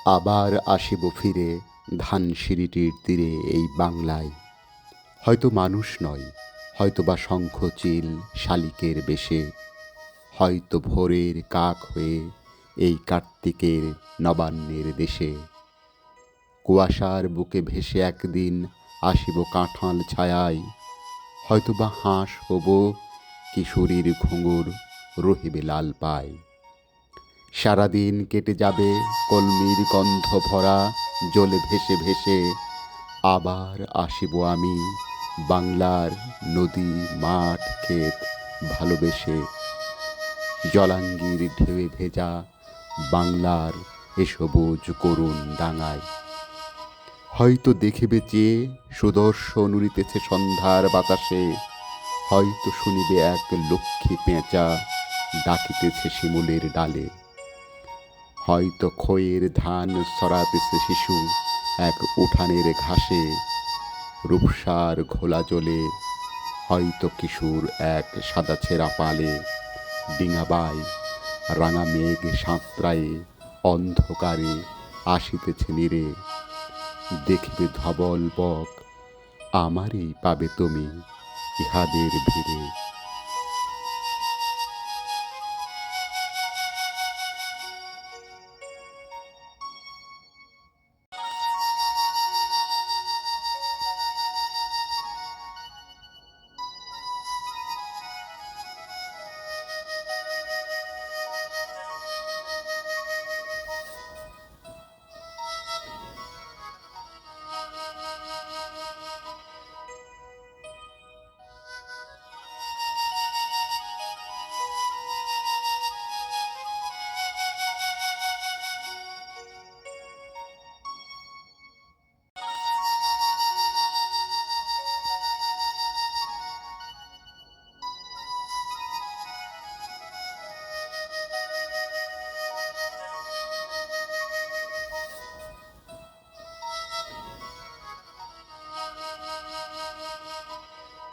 আবার আসিব ফিরে ধানসিঁড়িটির তীরে এই বাংলায়। হয়তো মানুষ নয়, হয়তো বা শঙ্খচিল শালিকের বেশে, হয়তো ভোরের কাক হয়ে এই কার্তিকের নবান্নের দেশে। কুয়াশার বুকে ভেসে একদিন আসিব কাঁঠাল ছায়ায়, হয়তো বা হাঁস হব কিশোরীর ঘুঙুর রহিবে লাল পায়। সারাদিন কেটে যাবে কলমির গন্ধ ভরা জলে ভেসে ভেসে, আবার আসিব আমি বাংলার নদী মাঠ ক্ষেত ভালোবেসে। জলাঙ্গির ঢেউয়ে ভেজা বাংলার এ সবুজ করুণ ডাঙায়, হয়তো দেখিবে চেয়ে সুদর্শন উড়িতেছে সন্ধ্যার বাতাসে, হয়তো শুনিবে এক লক্ষ্মী পেঁচা ডাকিতেছে শিমুলের ডালে, হয়তো খয়ের ধান ছড়াতেছে শিশু এক উঠানের ঘাসে, রূপসার ঘোলা জলে হয়তো কিশোর এক সাদা ছেঁড়া পালে। ডিঙাবাই রাঙা মেঘ সাঁতরায়ে অন্ধকারে আসিতেছে নীরে, দেখিবে ধবল বক আমারই পাবে তুমি ইহাদের ভিড়ে।